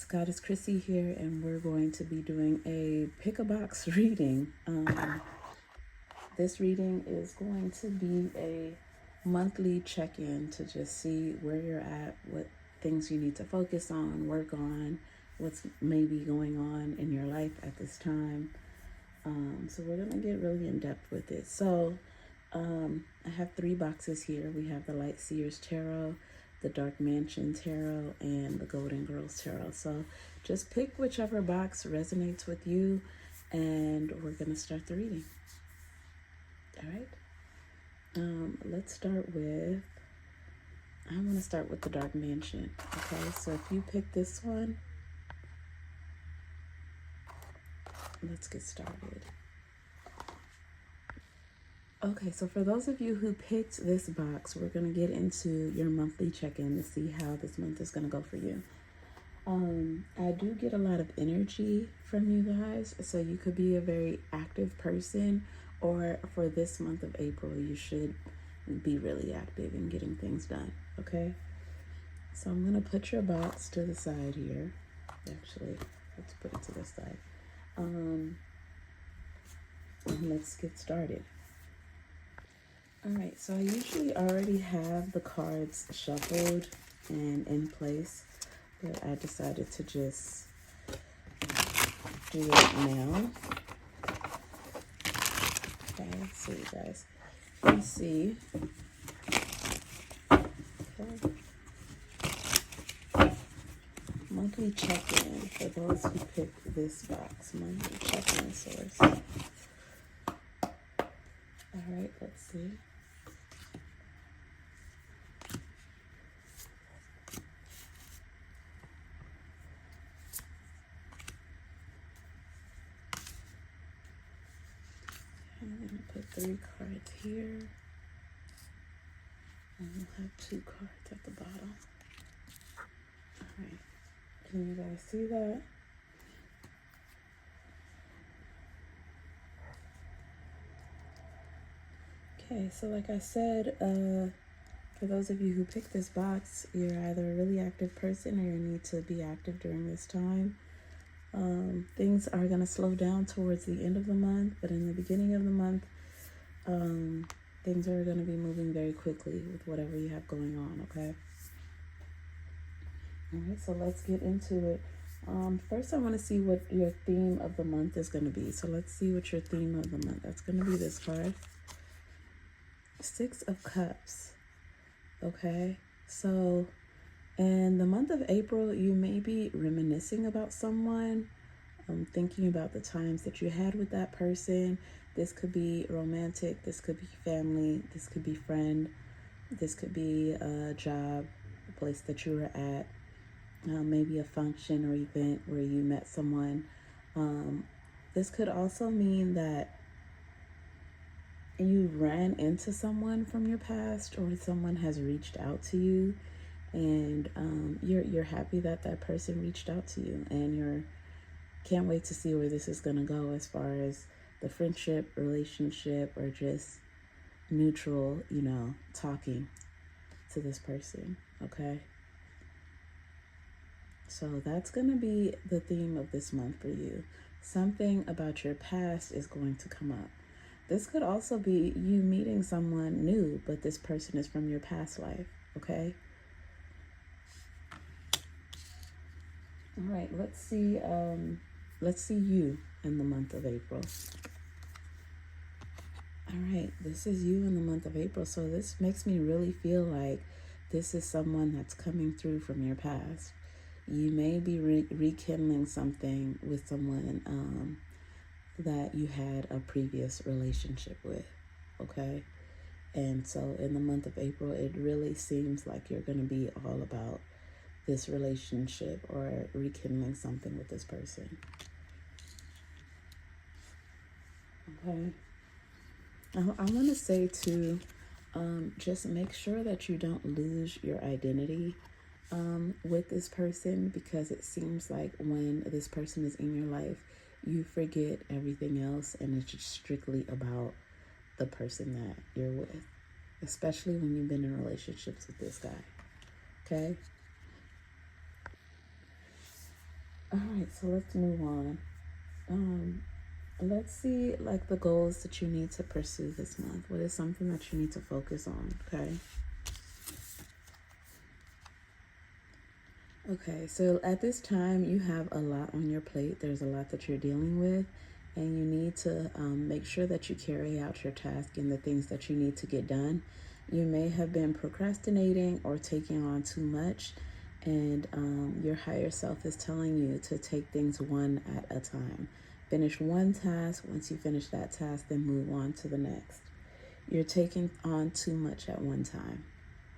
Goddess Chrissy here, and we're going to be doing a pick-a-box reading. This reading is going to be a monthly check-in to just see where you're at, what things you need to focus on, work on, what's maybe going on in your life at this time. So we're going to get really in depth with it. So I have 3 boxes here. We have the Light Seers Tarot, the Dark Mansion Tarot, and the Golden Girls Tarot. So just pick whichever box resonates with you, and we're going to start the reading. All right. Let's start with, I want to start with the Dark Mansion. Okay, so if you pick this one, let's get started. Okay, so for those of you who picked this box, we're going to get into your monthly check-in to see how this month is going to go for you. I do get a lot of energy from you guys, so you could be a very active person, or for this month of April, you should be really active in getting things done, okay? So I'm going to put your box to the side here. Actually, let's put it to the side. And let's get started. All right, so I usually already have the cards shuffled and in place, but I decided to just do it now. Okay, so you guys can see. Okay. Monthly check-in for those who picked this box. Monthly check-in source. All right, let's see. I'm going to put 3 cards here. And we'll have 2 cards at the bottom. All right. Can you guys see that? Okay, so like I said, for those of you who picked this box, you're either a really active person or you need to be active during this time. Things are going to slow down towards the end of the month, but in the beginning of the month, things are going to be moving very quickly with whatever you have going on, okay? All right, so let's get into it. First, I want to see what your theme of the month is going to be. So let's see what your theme of the month. That's going to be this card. 6 of Cups. Okay, so in the month of April, you may be reminiscing about someone, thinking about the times that you had with that person. This could be romantic, this could be family, this could be friend, this could be a job, a place that you were at, maybe a function or event where you met someone. This could also mean that you ran into someone from your past, or someone has reached out to you, and you're happy that that person reached out to you, and you're can't wait to see where this is going to go as far as the friendship, relationship, or just neutral, talking to this person, okay? So that's going to be the theme of this month for you. Something about your past is going to come up. This could also be you meeting someone new, but this person is from your past life, okay? All right, let's see you in the month of April. All right, this is you in the month of April. So this makes me really feel like this is someone that's coming through from your past. You may be rekindling something with someone that you had a previous relationship with, okay? And so in the month of April, it really seems like you're going to be all about this relationship or rekindling something with this person, okay? I want to say too, just make sure that you don't lose your identity with this person, because it seems like when this person is in your life, you forget everything else and it's just strictly about the person that you're with, especially when you've been in relationships with this guy, okay? All right, so let's move on. Let's see like the goals that you need to pursue this month. What is something that you need to focus on? Okay. Okay, so at this time, you have a lot on your plate. There's a lot that you're dealing with, and you need to make sure that you carry out your task and the things that you need to get done. You may have been procrastinating or taking on too much, and your higher self is telling you to take things one at a time. Finish one task. Once you finish that task, then move on to the next. You're taking on too much at one time,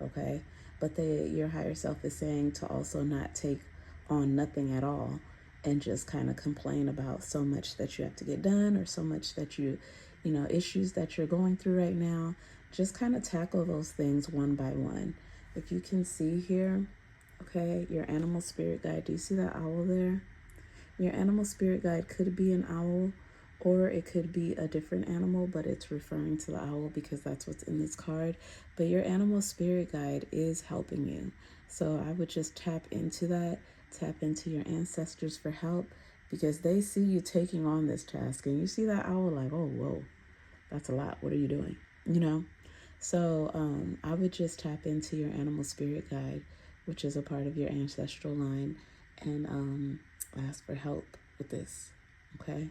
okay? But your higher self is saying to also not take on nothing at all and just kind of complain about so much that you have to get done or so much that issues that you're going through right now. Just kind of tackle those things one by one. If you can see here, okay, your animal spirit guide, do you see that owl there? Your animal spirit guide could be an owl, or it could be a different animal, but it's referring to the owl because that's what's in this card. But your animal spirit guide is helping you. So I would just tap into that, tap into your ancestors for help, because they see you taking on this task and you see that owl like, oh, whoa, that's a lot. What are you doing? You know? So I would just tap into your animal spirit guide, which is a part of your ancestral line, and ask for help with this. Okay?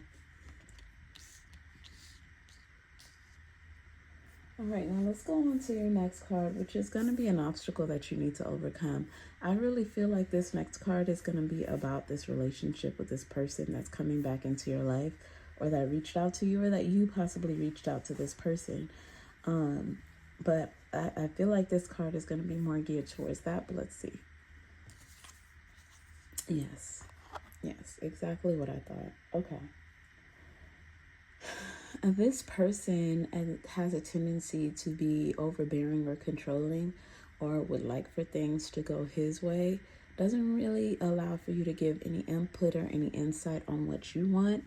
All right, now let's go on to your next card, which is going to be an obstacle that you need to overcome. I really feel like this next card is going to be about this relationship with this person that's coming back into your life, or that reached out to you, or that you possibly reached out to this person. But I feel like this card is going to be more geared towards that, but let's see. Yes, exactly what I thought. Okay. This person has a tendency to be overbearing or controlling, or would like for things to go his way. Doesn't really allow for you to give any input or any insight on what you want.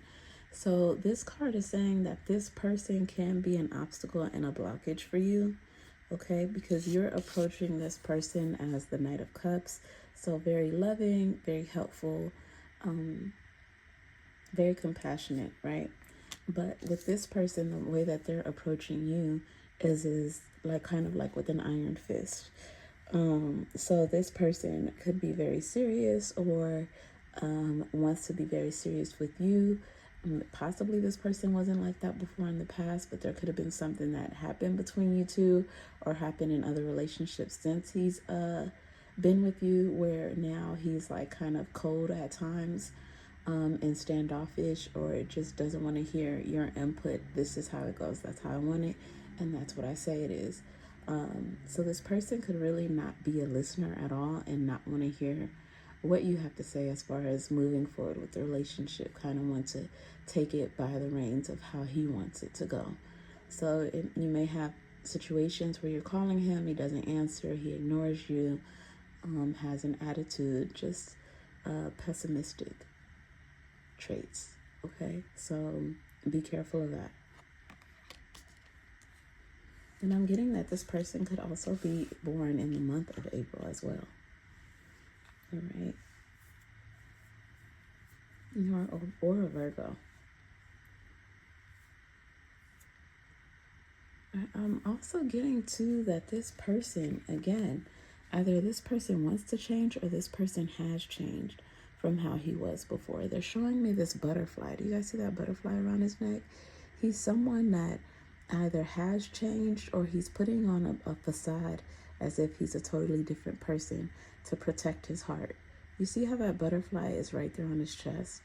So this card is saying that this person can be an obstacle and a blockage for you, okay? Because you're approaching this person as the Knight of Cups. So very loving, very helpful, very compassionate, right? But with this person, the way that they're approaching you is like kind of like with an iron fist. So this person could be very serious, or wants to be very serious with you. Possibly this person wasn't like that before in the past, but there could have been something that happened between you two, or happened in other relationships since he's been with you, where now he's like kind of cold at times, and standoffish, or it just doesn't want to hear your input. This is how it goes. That's how I want it, and that's what I say it is. So this person could really not be a listener at all, and not want to hear what you have to say as far as moving forward with the relationship. Kind of want to take it by the reins of how he wants it to go. So you may have situations where you're calling him, he doesn't answer, he ignores you, has an attitude, just pessimistic traits. Okay, so be careful of that. And I'm getting that this person could also be born in the month of April as well. All right. Or a Virgo. I'm also getting too that this person, again, either this person wants to change, or this person has changed from how he was before. They're showing me this butterfly. Do you guys see that butterfly around his neck? He's someone that either has changed, or he's putting on a facade as if he's a totally different person to protect his heart. You see how that butterfly is right there on his chest?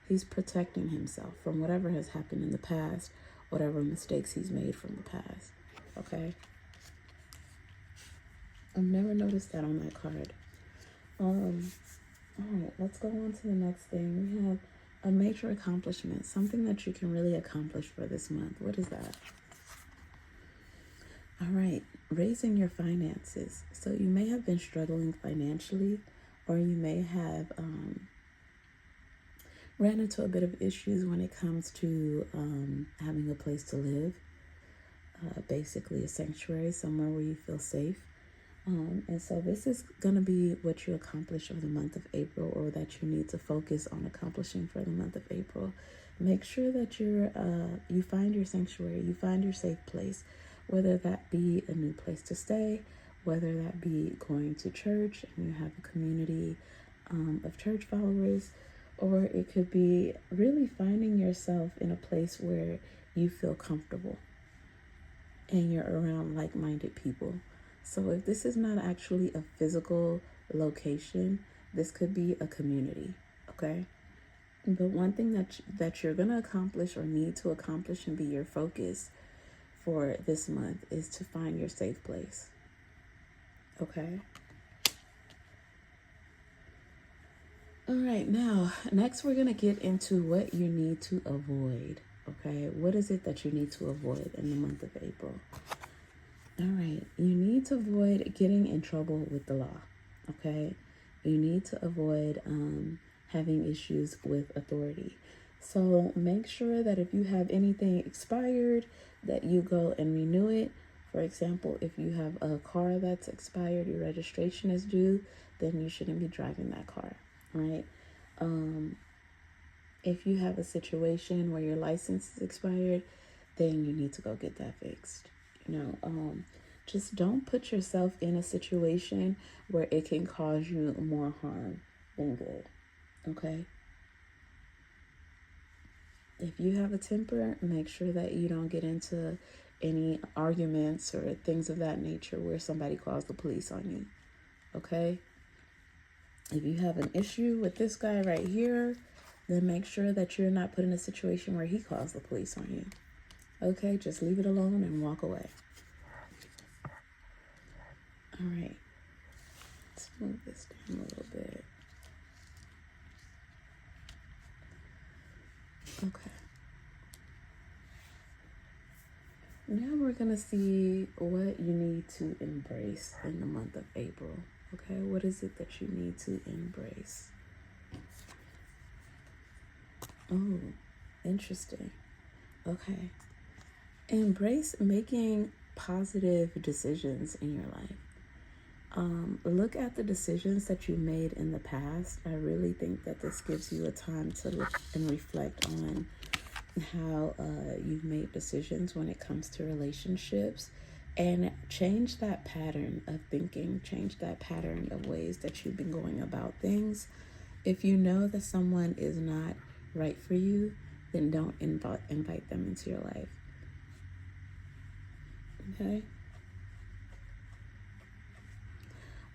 He's protecting himself from whatever has happened in the past, whatever mistakes he's made from the past. Okay? I've never noticed that on that card. All right, let's go on to the next thing. We have a major accomplishment, something that you can really accomplish for this month. What is that? All right, raising your finances. So you may have been struggling financially, or you may have ran into a bit of issues when it comes to having a place to live, basically a sanctuary, somewhere where you feel safe. And so this is going to be what you accomplish for the month of April, or that you need to focus on accomplishing for the month of April. Make sure that you find your sanctuary, you find your safe place, whether that be a new place to stay, whether that be going to church and you have a community of church followers, or it could be really finding yourself in a place where you feel comfortable and you're around like-minded people. So if this is not actually a physical location, this could be a community, okay? But one thing that you're going to accomplish or need to accomplish and be your focus for this month is to find your safe place, okay? All right, now, next we're going to get into what you need to avoid, okay? What is it that you need to avoid in the month of April? All right, you need to avoid getting in trouble with the law, okay? You need to avoid having issues with authority. So make sure that if you have anything expired, that you go and renew it. For example, if you have a car that's expired, your registration is due, then you shouldn't be driving that car, right? If you have a situation where your license is expired, then you need to go get that fixed. Just don't put yourself in a situation where it can cause you more harm than good, okay? If you have a temper, make sure that you don't get into any arguments or things of that nature where somebody calls the police on you, okay? If you have an issue with this guy right here, then make sure that you're not put in a situation where he calls the police on you. Okay, just leave it alone and walk away. All right, let's move this down a little bit. Okay. Now we're going to see what you need to embrace in the month of April. Okay, what is it that you need to embrace? Oh, interesting. Okay. Embrace making positive decisions in your life. Look at the decisions that you made in the past. I really think that this gives you a time to look and reflect on how you've made decisions when it comes to relationships, and change that pattern of thinking, change that pattern of ways that you've been going about things. If you know that someone is not right for you, then don't invite them into your life. Okay?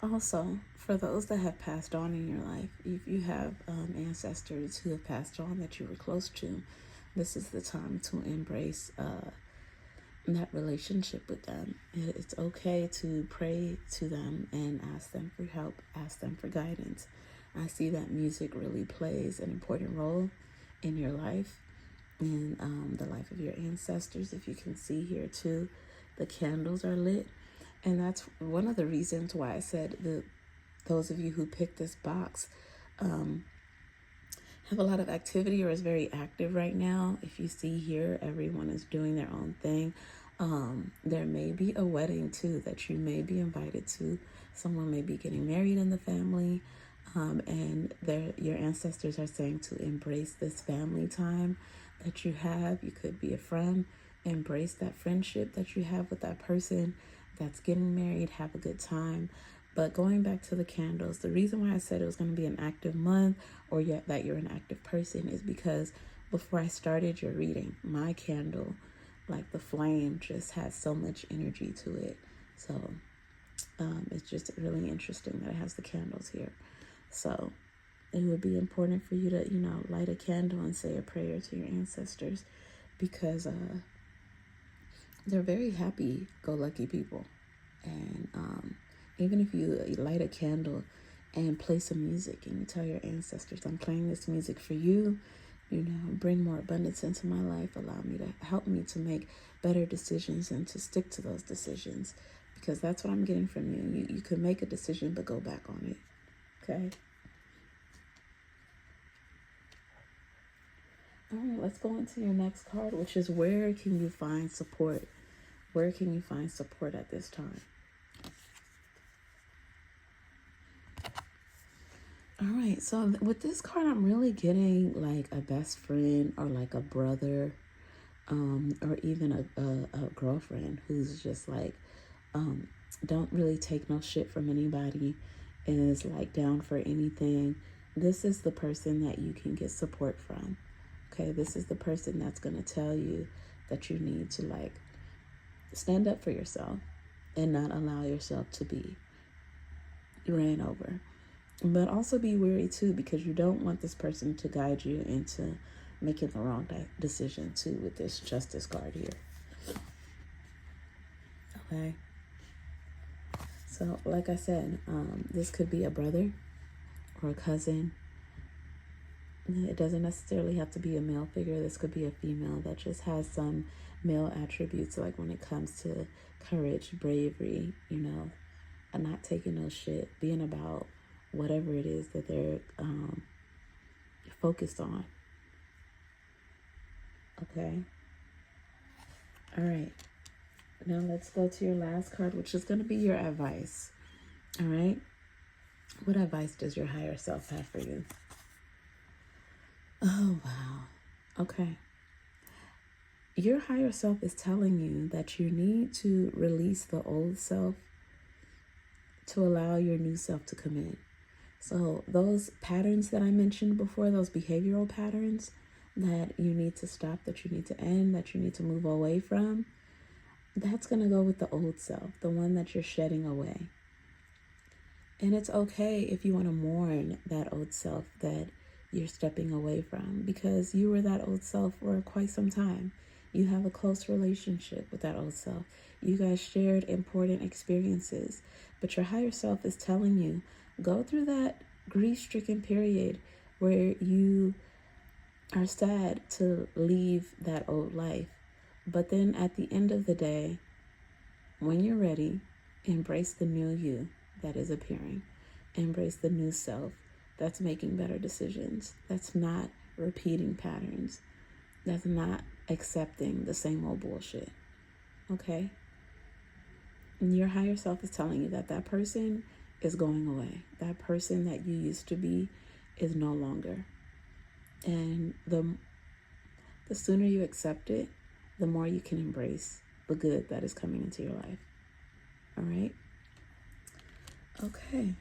Also, for those that have passed on in your life, if you have ancestors who have passed on that you were close to, this is the time to embrace that relationship with them. It's okay to pray to them and ask them for help, ask them for guidance. I see that music really plays an important role in your life, in the life of your ancestors. If you can see here too, the candles are lit. And that's one of the reasons why I said those of you who picked this box have a lot of activity or is very active right now. If you see here, everyone is doing their own thing. There may be a wedding too that you may be invited to. Someone may be getting married in the family, and your ancestors are saying to embrace this family time that you have. You could be a friend. Embrace that friendship that you have with that person that's getting married. Have a good time. But going back to the candles, the reason why I said it was going to be an active month, or that you're an active person, is because before I started your reading, my candle, like the flame, just has so much energy to it. So it's just really interesting that it has the candles here. So it would be important for you to, light a candle and say a prayer to your ancestors, because they're very happy-go-lucky people. And even if you light a candle and play some music and you tell your ancestors, I'm playing this music for you, bring more abundance into my life, help me to make better decisions and to stick to those decisions, because that's what I'm getting from you. You could make a decision, but go back on it. Okay? All right, let's go into your next card, which is where can you find support? Where can you find support at this time? All right, so with this card, I'm really getting like a best friend or like a brother, or even a girlfriend who's just like, don't really take no shit from anybody and is like down for anything. This is the person that you can get support from. Okay, this is the person that's going to tell you that you need to like stand up for yourself and not allow yourself to be ran over. But also be wary too, because you don't want this person to guide you into making the wrong decision too with this justice card here. Okay. So like I said, this could be a brother or a cousin. It doesn't necessarily have to be a male figure. This could be a female that just has some male attributes, like when it comes to courage, bravery, you know, and not taking no shit, being about whatever it is that they're focused on. Okay. All right. Now let's go to your last card, which is going to be your advice. All right. What advice does your higher self have for you? Oh, wow. Okay. Your higher self is telling you that you need to release the old self to allow your new self to come in. So those patterns that I mentioned before, those behavioral patterns that you need to stop, that you need to end, that you need to move away from, that's going to go with the old self, the one that you're shedding away. And it's okay if you want to mourn that old self that you're stepping away from, because you were that old self for quite some time. You have a close relationship with that old self. You guys shared important experiences, but your higher self is telling you, go through that grief-stricken period where you are sad to leave that old life. But then at the end of the day, when you're ready, embrace the new you that is appearing. Embrace the new self that's making better decisions. That's not repeating patterns. That's not accepting the same old bullshit. Okay? And your higher self is telling you that that person is going away. That person that you used to be is no longer. And the sooner you accept it, the more you can embrace the good that is coming into your life. All right? Okay.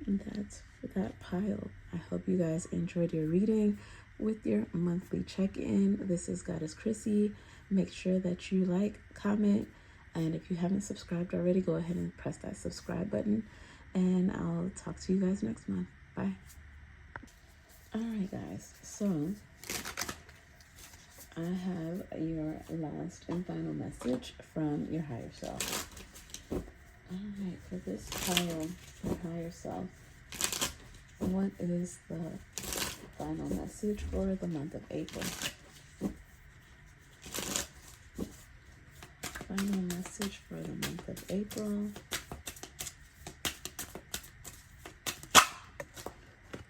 And that's for that pile. I hope you guys enjoyed your reading with your monthly check-in. This is Goddess Chrissy. Make sure that you like, comment, and if you haven't subscribed already, go ahead and press that subscribe button. And I'll talk to you guys next month. Bye. All right, guys. So I have your last and final message from your higher self. All right, for this pile, your higher self, what is the final message for the month of April? Final message for the month of April.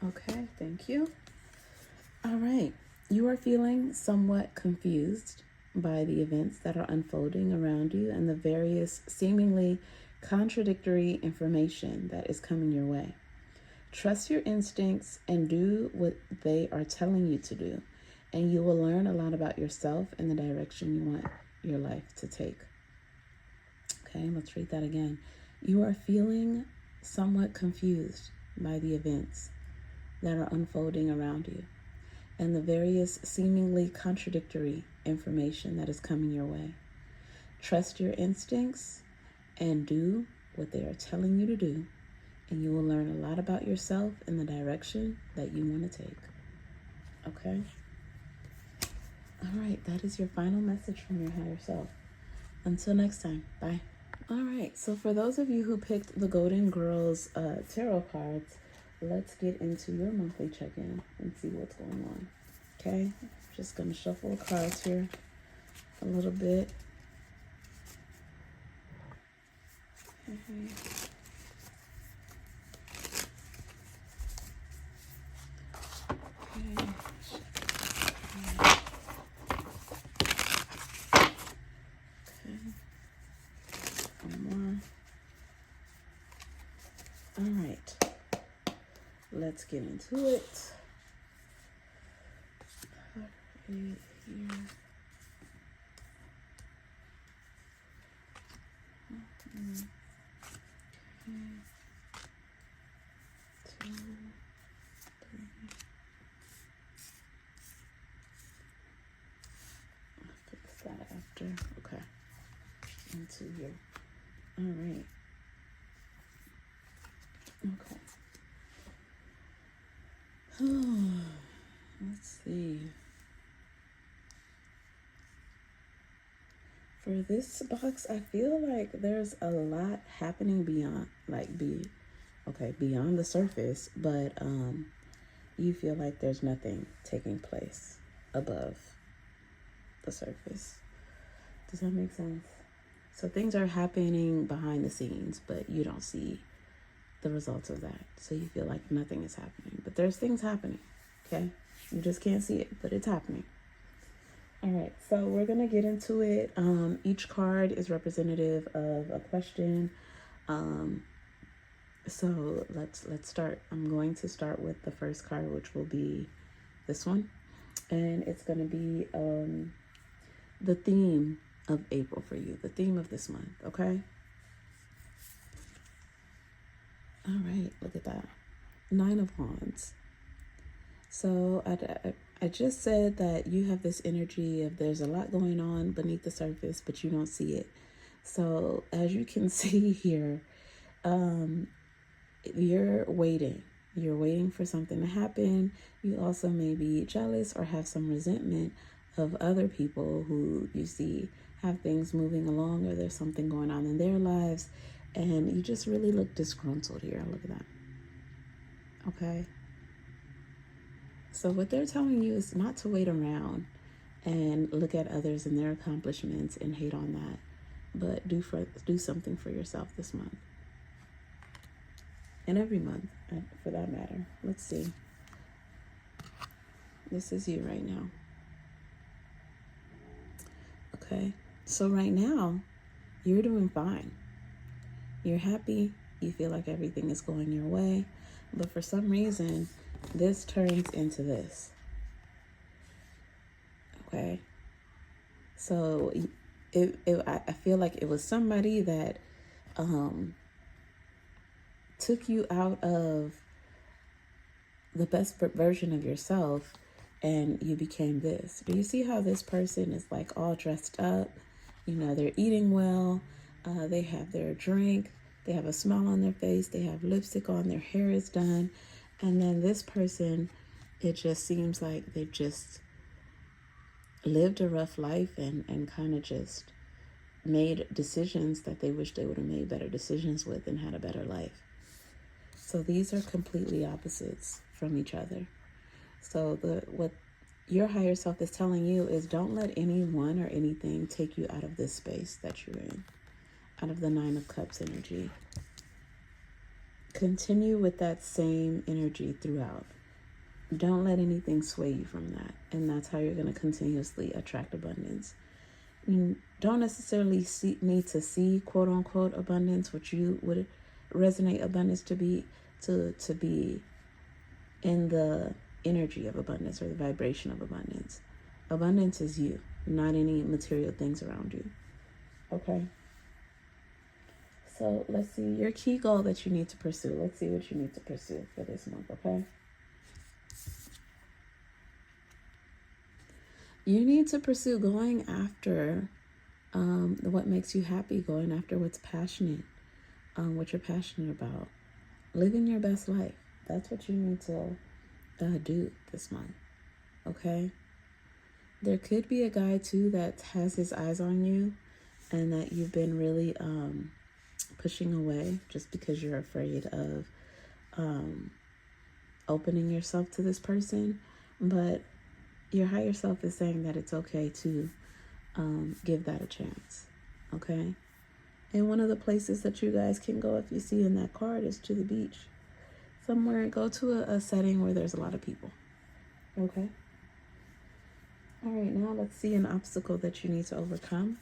Okay, thank you. All right, you are feeling somewhat confused by the events that are unfolding around you and the various seemingly contradictory information that is coming your way. Trust your instincts and do what they are telling you to do, and you will learn a lot about yourself and the direction you want your life to take. Okay, let's read that again. You are feeling somewhat confused by the events that are unfolding around you and the various seemingly contradictory information that is coming your way. Trust your instincts and do what they are telling you to do, and you will learn a lot about yourself and the direction that you want to take. Okay? All right, that is your final message from your higher self. Until next time, bye. All right, so for those of you who picked the Golden Girls tarot cards, let's get into your monthly check-in and see what's going on. Okay? Just going to shuffle the cards here a little bit. Okay. All right. let's get into it. Right here. Okay. 2, 3. I'll fix that after. Okay. Into here. All right. Okay. Let's see. For this box, I feel like there's a lot happening beyond, beyond the surface, but you feel like there's nothing taking place above the surface. Does that make sense? So things are happening behind the scenes, but you don't see the results of that. So you feel like nothing is happening, but there's things happening, okay? You just can't see it, but it's happening. All right, so we're gonna get into it. Each card is representative of a question. So let's start. I'm going to start with the first card, which will be this one, and it's gonna be the theme of April for you, the theme of this month. Okay. All right, look at that. 9 of Wands. So I just said that you have this energy of there's a lot going on beneath the surface, but you don't see it. So as you can see here, you're waiting. You're waiting for something to happen. You also may be jealous or have some resentment of other people who you see have things moving along, or there's something going on in their lives, and you just really look disgruntled here. Look at that. Okay. So what they're telling you is not to wait around and look at others and their accomplishments and hate on that, but do something for yourself this month. And every month, for that matter. Let's see. This is you right now. Okay. So right now, you're doing fine. You're happy. You feel like everything is going your way. But for some reason, this turns into this. Okay. So I feel like it was somebody that took you out of the best version of yourself, and you became this. Do you see how this person is like all dressed up? You know, they're eating well. They have their drink. They have a smile on their face. They have lipstick on. Their hair is done. And then this person, it just seems like they've just lived a rough life and kind of just made decisions that they wish they would have made better decisions with and had a better life. So these are completely opposites from each other. So what your higher self is telling you is don't let anyone or anything take you out of this space that you're in, out of the 9 of Cups energy. Continue with that same energy throughout. Don't let anything sway you from that. And that's how you're going to continuously attract abundance. You don't necessarily need to see quote unquote abundance, which you would resonate abundance to be in the energy of abundance or the vibration of abundance. Abundance is you, not any material things around you. Okay. So let's see your key goal that you need to pursue. Let's see what you need to pursue for this month. Okay. You need to pursue going after what makes you happy, going after what's passionate, what you're passionate about, living your best life. That's what you need to do this month. Okay. There could be a guy too that has his eyes on you and that you've been really pushing away just because you're afraid of opening yourself to this person. But your higher self is saying that it's okay to give that a chance. Okay. And one of the places that you guys can go, if you see in that card, is to the beach. Somewhere, go to a setting where there's a lot of people. Okay. All right, now let's see an obstacle that you need to overcome.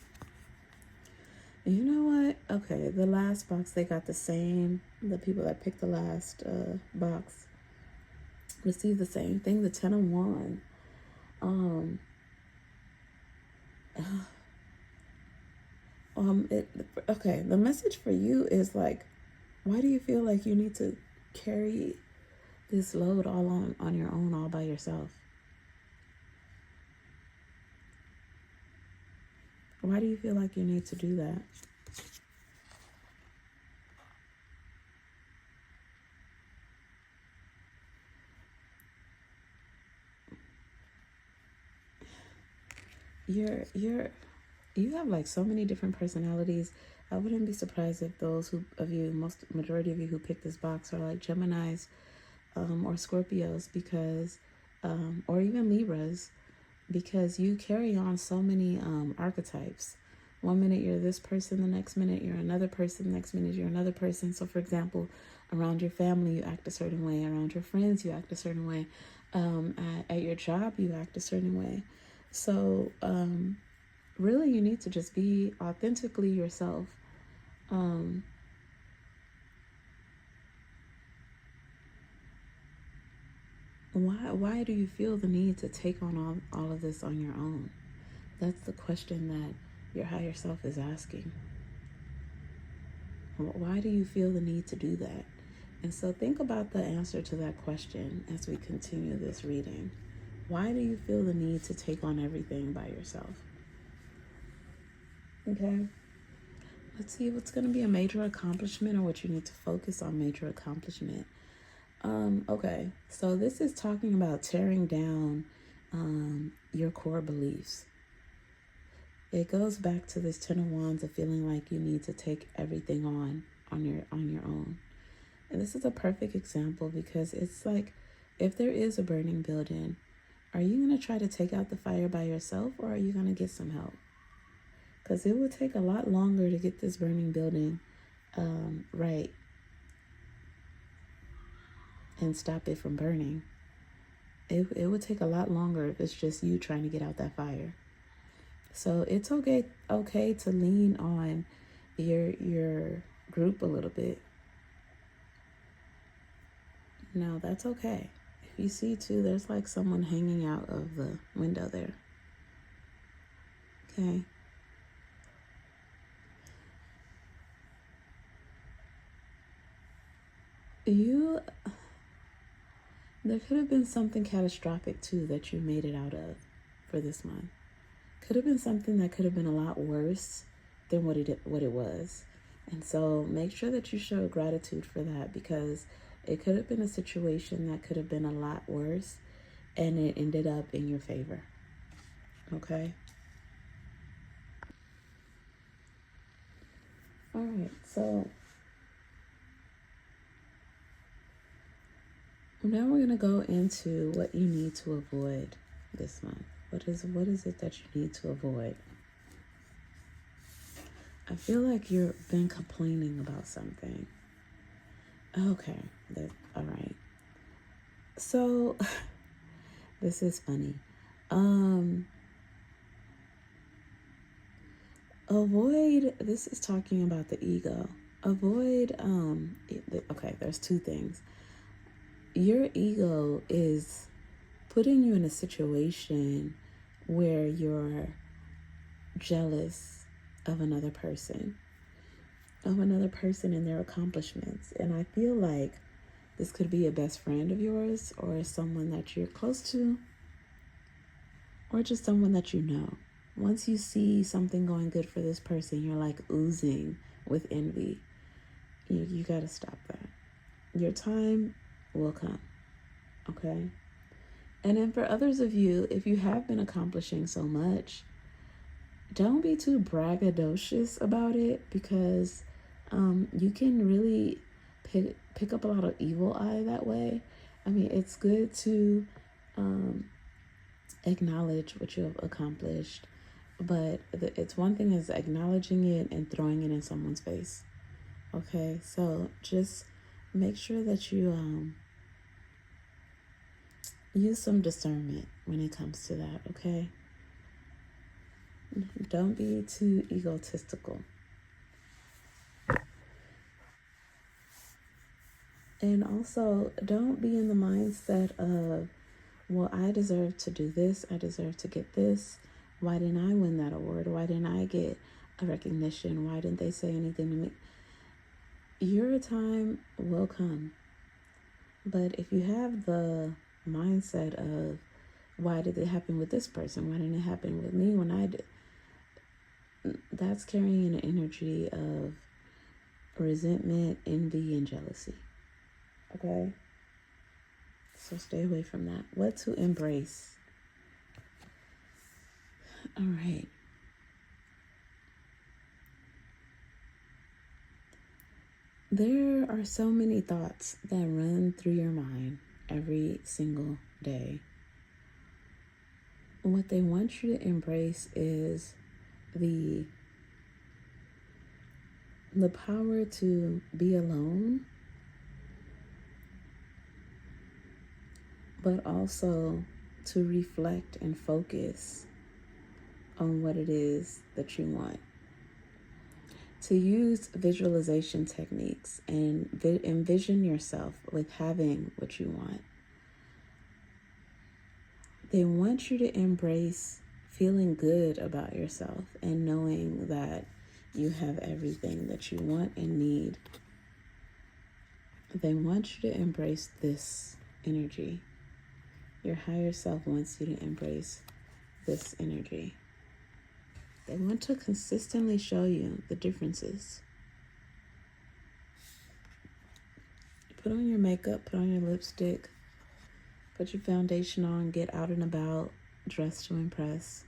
You know what? Okay, the last box, they got the same. The people that picked the last box receive the same thing, the Ten of Wands. Okay, the message for you is like, why do you feel like you need to carry this load all on your own, all by yourself? Why do you feel like you need to do that? You have like so many different personalities. I wouldn't be surprised if majority of you who pick this box are like Geminis, or Scorpios, because, or even Libras, because you carry on so many archetypes. One minute you're this person, the next minute you're another person, the next minute you're another person. So for example, around your family you act a certain way, around your friends you act a certain way, at your job you act a certain way. So really you need to just be authentically yourself. Why do you feel the need to take on all of this on your own? That's the question that your higher self is asking. Why do you feel the need to do that? And so think about the answer to that question as we continue this reading. Why do you feel the need to take on everything by yourself? Okay. Let's see what's going to be a major accomplishment, or what you need to focus on major accomplishment. Okay, so this is talking about tearing down your core beliefs. It goes back to this Ten of Wands of feeling like you need to take everything on your own. And this is a perfect example, because it's like, if there is a burning building, are you going to try to take out the fire by yourself, or are you going to get some help? Because it would take a lot longer to get this burning building right and stop it from burning. It would take a lot longer if it's just you trying to get out that fire. So it's okay to lean on your group a little bit. No, that's okay. If you see too, there's like someone hanging out of the window there. Okay. There could have been something catastrophic too that you made it out of for this month. Could have been something that could have been a lot worse than what it was. And so make sure that you show gratitude for that, because it could have been a situation that could have been a lot worse, and it ended up in your favor. Okay? All right, so now we're going to go into what you need to avoid this month. What is it that you need to avoid? I feel like you've been complaining about something. Okay, all right. So this is funny. Avoid, this is talking about the ego. Avoid, okay, there's two things. Your ego is putting you in a situation where you're jealous of another person and their accomplishments. And I feel like this could be a best friend of yours, or someone that you're close to, or just someone that you know. Once you see something going good for this person, you're like oozing with envy. You got to stop that. Your time will come. Okay? And then for others of you, if you have been accomplishing so much, don't be too braggadocious about it, because you can really pick up a lot of evil eye that way. I mean, it's good to acknowledge what you have accomplished, but it's one thing is acknowledging it and throwing it in someone's face. Okay, so just make sure that you use some discernment when it comes to that. Okay, don't be too egotistical. And also, don't be in the mindset of, well, I deserve to do this. I deserve to get this. Why didn't I win that award? Why didn't I get a recognition? Why didn't they say anything to me? Your time will come. But if you have the mindset of, why did it happen with this person? Why didn't it happen with me when I did? That's carrying an energy of resentment, envy, and jealousy. Okay? So stay away from that. What to embrace? All right. There are so many thoughts that run through your mind every single day. What they want you to embrace is the power to be alone, but also to reflect and focus on what it is that you want. To use visualization techniques and envision yourself with having what you want. They want you to embrace feeling good about yourself and knowing that you have everything that you want and need. They want you to embrace this energy. Your higher self wants you to embrace this energy. They want to consistently show you the differences. Put on your makeup, put on your lipstick, put your foundation on, get out and about, dress to impress.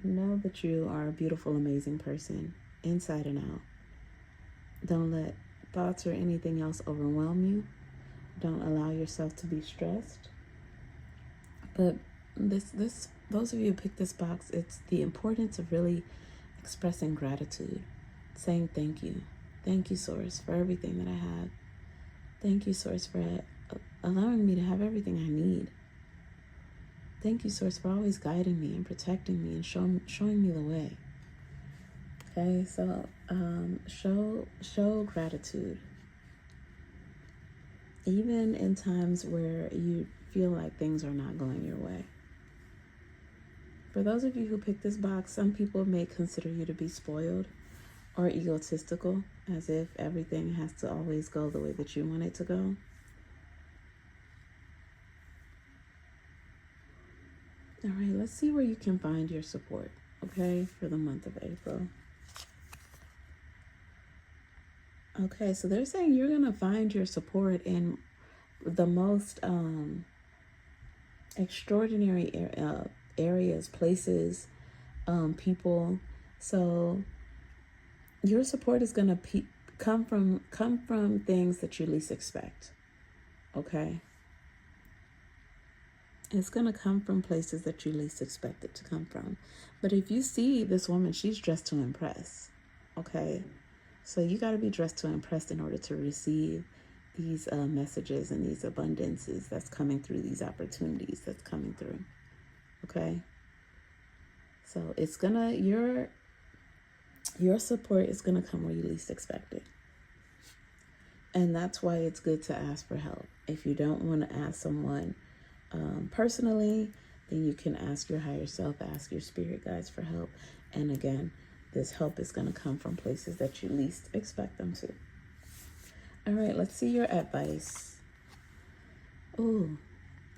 Know that you are a beautiful, amazing person, inside and out. Don't let thoughts or anything else overwhelm you. Don't allow yourself to be stressed. But those of you who pick this box, it's the importance of really expressing gratitude, saying thank you. Thank you, Source, for everything that I have. Thank you, Source, for allowing me to have everything I need. Thank you, Source, for always guiding me and protecting me and showing me the way. Okay, so show gratitude. Even in times where you feel like things are not going your way. For those of you who picked this box, some people may consider you to be spoiled or egotistical, as if everything has to always go the way that you want it to go. All right, let's see where you can find your support, okay, for the month of April. Okay, so they're saying you're going to find your support in the most extraordinary areas, places, people. So your support is going to come from things that you least expect. Okay? It's going to come from places that you least expect it to come from. But if you see this woman, she's dressed to impress. Okay? So you got to be dressed to impress in order to receive these messages and these abundances that's coming through, these opportunities that's coming through. Okay? So it's gonna, your support is gonna come where you least expect it. And that's why it's good to ask for help. If you don't want to ask someone personally, then you can ask your higher self, ask your spirit guides for help. And again, this help is going to come from places that you least expect them to. All right, let's see your advice. Ooh,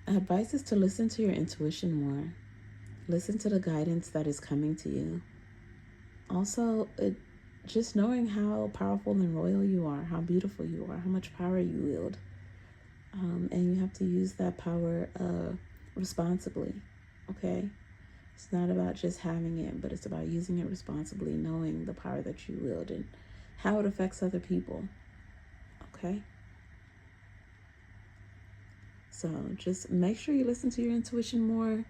advice is to listen to your intuition more. Listen to the guidance that is coming to you. Also, just knowing how powerful and royal you are, how beautiful you are, how much power you wield. And you have to use that power responsibly, okay? It's not about just having it, but it's about using it responsibly, knowing the power that you wield and how it affects other people, okay? So just make sure you listen to your intuition more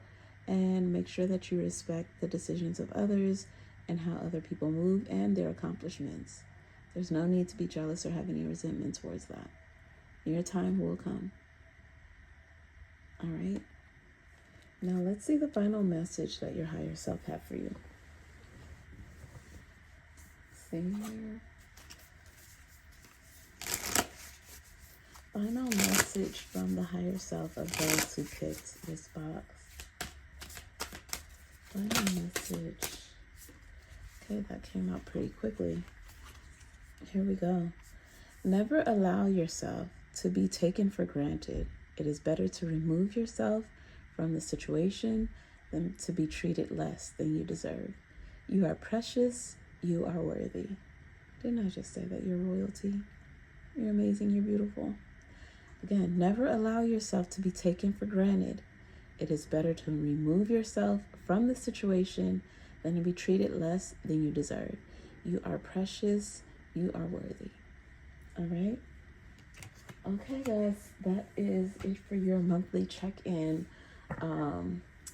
and make sure that you respect the decisions of others and how other people move and their accomplishments. There's no need to be jealous or have any resentment towards that. Your time will come. All right. Now let's see the final message that your higher self had for you. See here. Final message from the higher self of those who picked this box. Final message. Okay, that came out pretty quickly. Here we go. Never allow yourself to be taken for granted. It is better to remove yourself from the situation than to be treated less than you deserve. You are precious. You are worthy. Didn't I just say that you're royalty? You're amazing. You're beautiful. Again, never allow yourself to be taken for granted. It is better to remove yourself from the situation than to be treated less than you deserve. You are precious. You are worthy. All right. Okay, guys, that is it for your monthly check-in.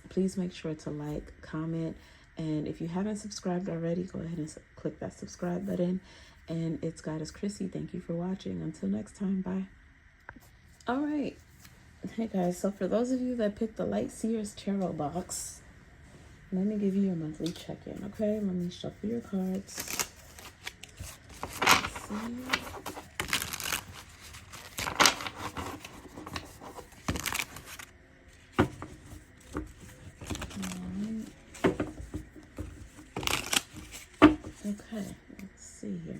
Please make sure to like, comment, and if you haven't subscribed already, go ahead and click that subscribe button. And it's Goddess Chrissy. Thank you for watching. Until next time, bye. All right. Hey, guys, so for those of you that picked the Light Seers Tarot box, let me give you your monthly check-in, okay? Let me shuffle your cards. Let's see. Okay, let's see here.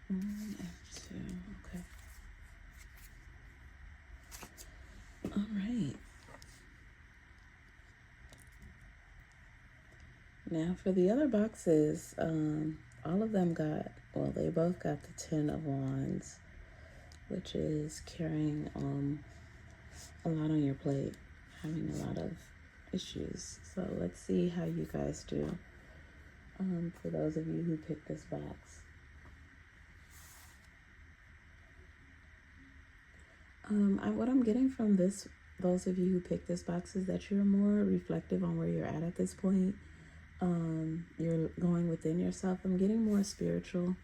One and two. Okay. All right. Now for the other boxes, all of them got, well, they both got the 10 of Wands, which is carrying a lot on your plate, having a lot of issues. So let's see how you guys do. For those of you who picked this box. What I'm getting from those of you who picked this box is that you're more reflective on where you're at this point. You're going within yourself. I'm getting more spiritual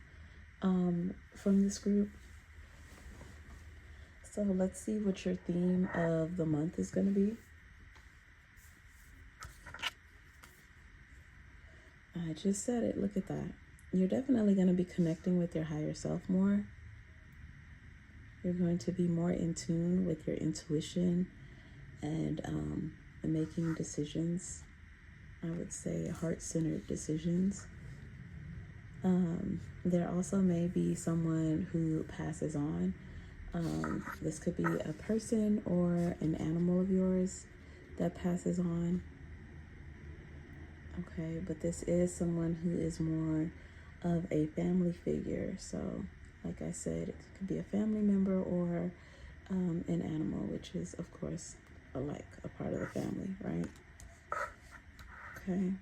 from this group. So let's see what your theme of the month is going to be. I just said it. Look at that. You're definitely going to be connecting with your higher self more. You're going to be more in tune with your intuition and making decisions. I would say heart-centered decisions. There also may be someone who passes on. This could be a person or an animal of yours that passes on. Okay, but this is someone who is more of a family figure. So, like I said, it could be a family member or an animal, which is, of course, like a part of the family, right? Okay.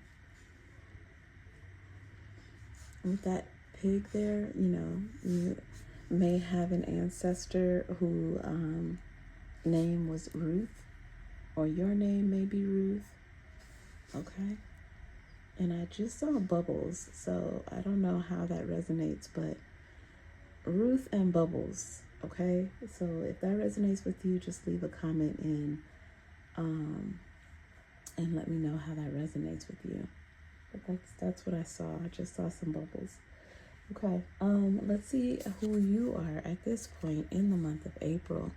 With that pig there, you may have an ancestor who name was Ruth, or your name may be Ruth. Okay. And I just saw bubbles, so I don't know how that resonates, but Ruth and bubbles, okay? So if that resonates with you, just leave a comment and let me know how that resonates with you. But that's what I saw. I just saw some bubbles. Okay, let's see who you are at this point in the month of April.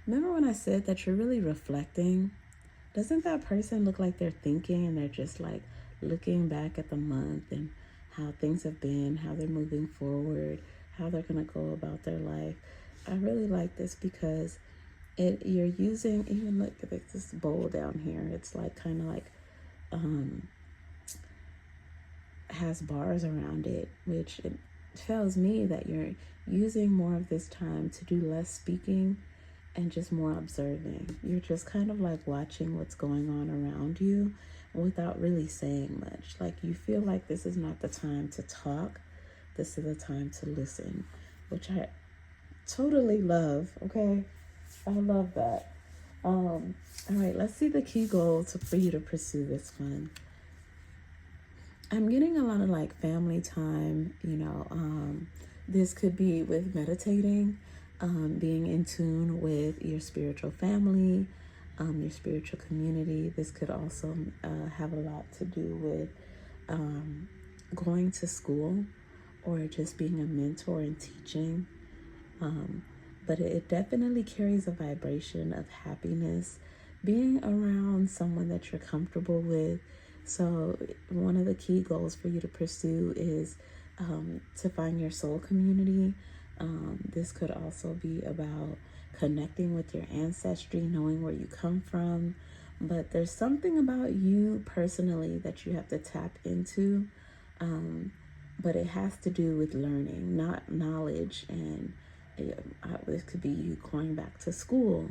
Remember when I said that you're really reflecting? Doesn't that person look like they're thinking and they're just like looking back at the month and how things have been, how they're moving forward, how they're going to go about their life? I really like this because you're using, even look at this bowl down here. It's like kind of like has bars around it, which it tells me that you're using more of this time to do less speaking and just more observing. You're just kind of like watching what's going on around you without really saying much. Like you feel like this is not the time to talk. This is the time to listen, which I totally love. Okay. I love that. All right, let's see the key goal for you to pursue this one. I'm getting a lot of like family time, this could be with meditating, being in tune with your spiritual family, your spiritual community. This could also have a lot to do with going to school or just being a mentor and teaching. But it definitely carries a vibration of happiness, being around someone that you're comfortable with. So one of the key goals for you to pursue is to find your soul community. This could also be about connecting with your ancestry, knowing where you come from. But there's something about you personally that you have to tap into. But it has to do with learning, not knowledge. And this could be you going back to school,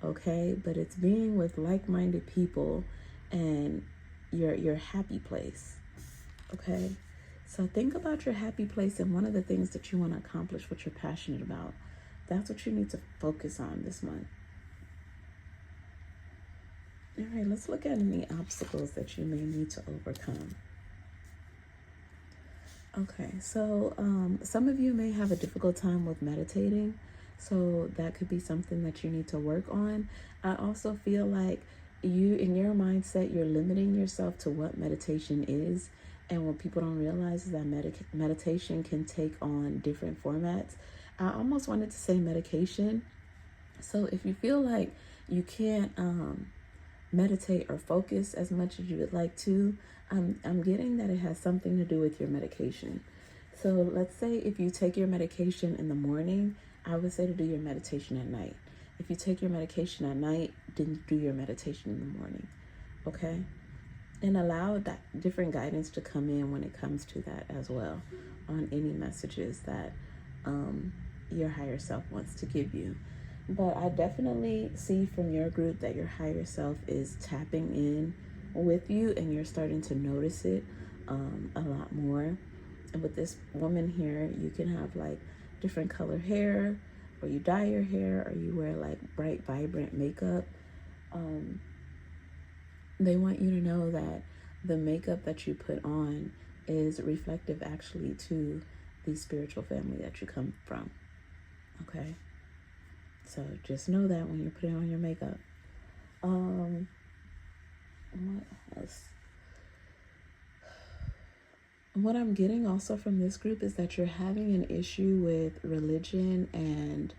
okay? But it's being with like-minded people and your happy place, okay? So think about your happy place and one of the things that you want to accomplish, what you're passionate about. That's what you need to focus on this month. All right, let's look at any obstacles that you may need to overcome. Okay, so some of you may have a difficult time with meditating, so that could be something that you need to work on. I also feel like you, in your mindset, you're limiting yourself to what meditation is, and what people don't realize is that meditation can take on different formats. I almost wanted to say medication. So if you feel like you can't meditate or focus as much as you would like to, I'm getting that it has something to do with your medication. So let's say if you take your medication in the morning, I would say to do your meditation at night. If you take your medication at night, then do your meditation in the morning, okay? And allow that different guidance to come in when it comes to that as well, on any messages that your higher self wants to give you. But I definitely see from your group that your higher self is tapping in with you, and you're starting to notice it a lot more. And with this woman here, you can have like different color hair, or you dye your hair, or you wear like bright, vibrant makeup. They want you to know that the makeup that you put on is reflective actually to the spiritual family that you come from, okay? So just know that when you're putting on your makeup. What else? What I'm getting also from this group is that you're having an issue with religion and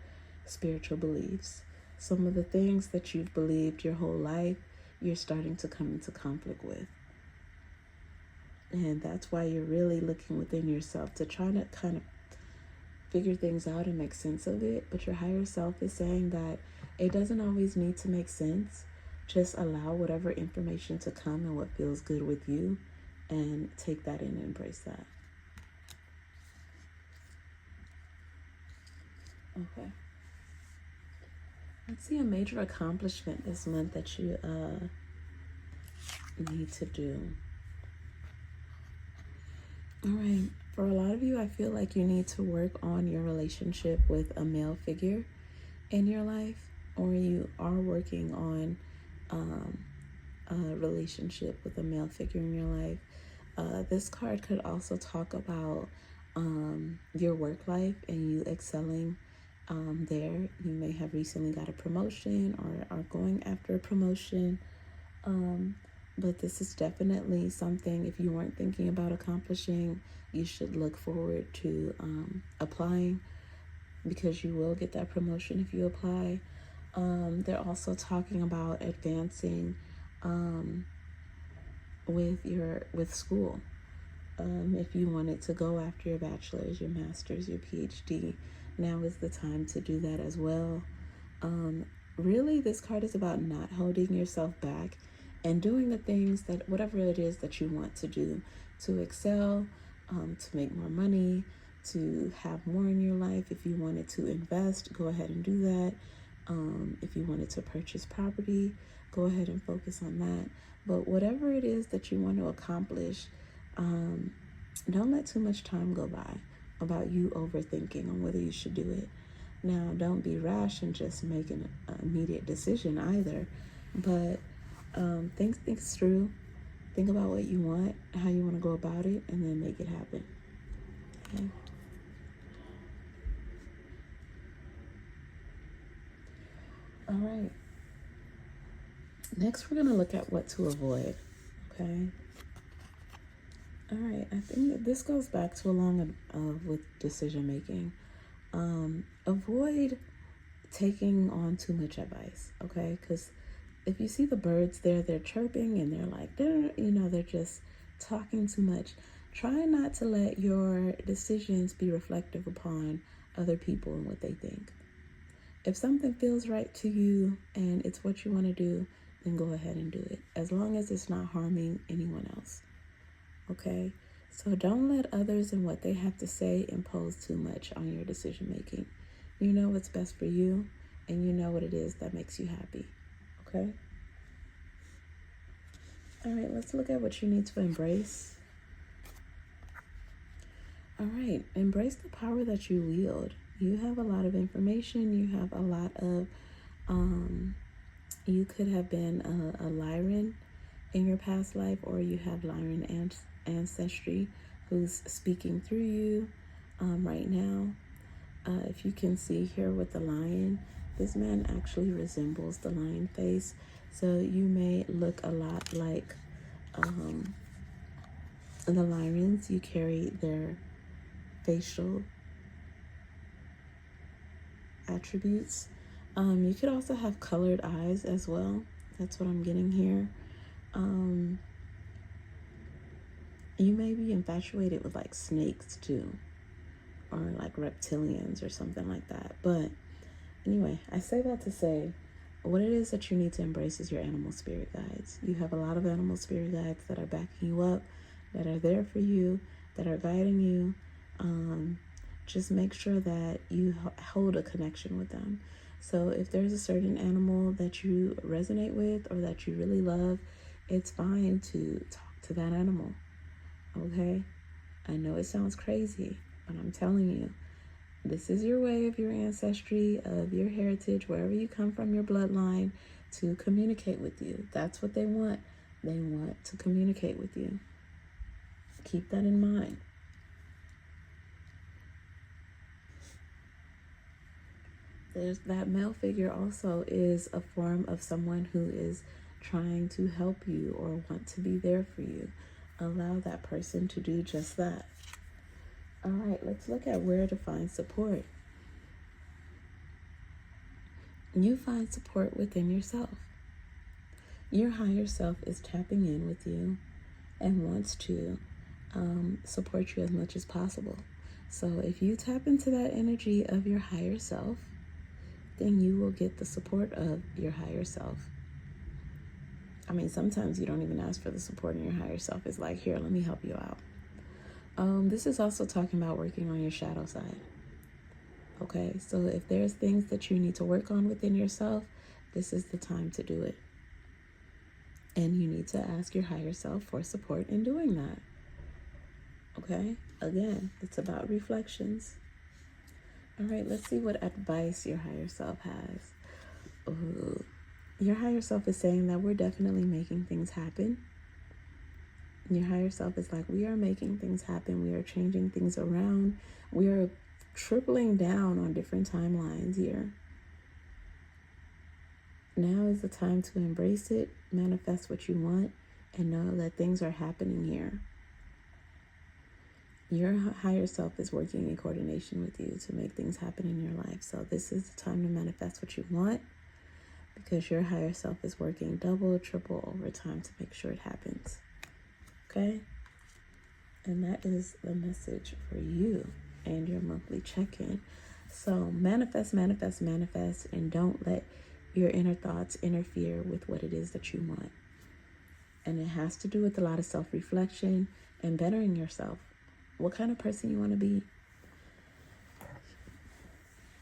spiritual beliefs. Some of the things that you've believed your whole life, you're starting to come into conflict with. And that's why you're really looking within yourself to try to kind of figure things out and make sense of it. But your higher self is saying that it doesn't always need to make sense. Just allow whatever information to come and what feels good with you, and take that in and embrace that. Okay. Let's see a major accomplishment this month that you need to do. All right. For a lot of you, I feel like you need to work on your relationship with a male figure in your life, or you are working on a relationship with a male figure in your life. This card could also talk about your work life and you excelling there. You may have recently got a promotion or are going after a promotion. But this is definitely something, if you weren't thinking about accomplishing, you should look forward to applying, because you will get that promotion if you apply. They're also talking about advancing with school. If you wanted to go after your bachelor's, your master's, your PhD, now is the time to do that as well. Really, this card is about not holding yourself back and doing the things that, whatever it is that you want to do, to excel, to make more money, to have more in your life. If you wanted to invest, go ahead and do that. If you wanted to purchase property, go ahead and focus on that. But whatever it is that you want to accomplish, don't let too much time go by about you overthinking on whether you should do it. Now, don't be rash and just make an immediate decision either, but think things through. Think about what you want, how you want to go about it, and then make it happen. Okay. All right. Next, we're going to look at what to avoid. Okay. All right. I think that this goes back to along with decision making. Avoid taking on too much advice. Okay. Because if you see the birds there, they're chirping and they're like, they're just talking too much. Try not to let your decisions be reflective upon other people and what they think. If something feels right to you and it's what you want to do, then go ahead and do it, as long as it's not harming anyone else. Okay? So don't let others and what they have to say impose too much on your decision making. You know what's best for you, and you know what it is that makes you happy. Okay? All right, let's look at what you need to embrace. All right, embrace the power that you wield. You have a lot of information. You have a lot of, you could have been a Lyran in your past life, or you have Lyran ancestry who's speaking through you right now. If you can see here with the lion, this man actually resembles the lion face. So you may look a lot like the Lyrans. You carry their facial attributes. You could also have colored eyes as well. That's what I'm getting here. You may be infatuated with like snakes too, or like reptilians or something like that. But anyway, I say that to say what it is that you need to embrace is your animal spirit guides. You have a lot of animal spirit guides that are backing you up, that are there for you, that are guiding you. Just make sure that you hold a connection with them. So if there's a certain animal that you resonate with or that you really love, it's fine to talk to that animal. Okay? I know it sounds crazy, but I'm telling you, this is your way of your ancestry, of your heritage, wherever you come from, your bloodline, to communicate with you. That's what they want. They want to communicate with you. Keep that in mind. There's that male figure also is a form of someone who is trying to help you or want to be there for you. Allow that person to do just that. All right, let's look at where to find support. You find support within yourself. Your higher self is tapping in with you and wants to support you as much as possible. So if you tap into that energy of your higher self, then you will get the support of your higher self. I mean, sometimes you don't even ask for the support in your higher self. It's like, here, let me help you out. This is also talking about working on your shadow side. Okay, so if there's things that you need to work on within yourself, this is the time to do it. And you need to ask your higher self for support in doing that. Okay, again, it's about reflections. All right, let's see what advice your higher self has. Ooh. Your higher self is saying that we're definitely making things happen. Your higher self is like, we are making things happen. We are changing things around. We are tripling down on different timelines here. Now is the time to embrace it, manifest what you want, and know that things are happening here. Your higher self is working in coordination with you to make things happen in your life. So this is the time to manifest what you want, because your higher self is working double, triple overtime to make sure it happens. Okay? And that is the message for you and your monthly check-in. So manifest, manifest, manifest, and don't let your inner thoughts interfere with what it is that you want. And it has to do with a lot of self-reflection and bettering yourself. What kind of person you want to be.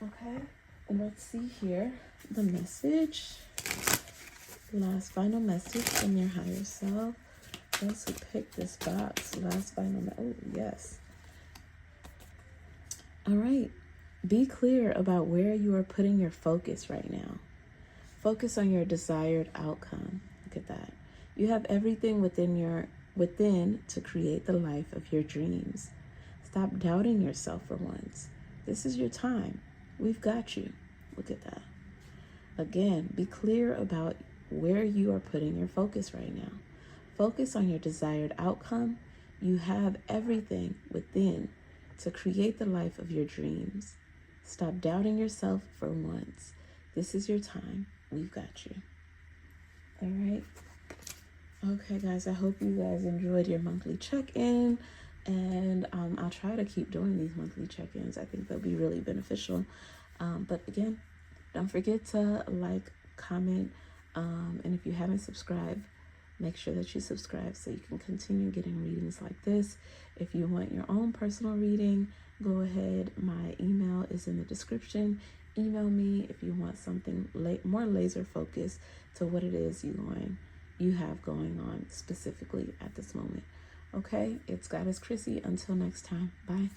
Okay, and let's see here the message. Last final message from your higher self. Those who picked this box. Last final oh yes. All right, be clear about where you are putting your focus right now. Focus on your desired outcome. Look at that. You have everything within to create the life of your dreams. Stop doubting yourself for once. This is your time. We've got you. Look at that. Again, be clear about where you are putting your focus right now. Focus on your desired outcome. You have everything within to create the life of your dreams. Stop doubting yourself for once. This is your time. We've got you. All right. Okay, guys, I hope you guys enjoyed your monthly check-in. And I'll try to keep doing these monthly check-ins. I think they'll be really beneficial. But again, don't forget to like, comment, and if you haven't subscribed, make sure that you subscribe so you can continue getting readings like this. If you want your own personal reading, go ahead. My email is in the description. Email me if you want something more laser focused to what it is you have going on specifically at this moment. Okay, it's Goddess Crissy. Until next time, bye.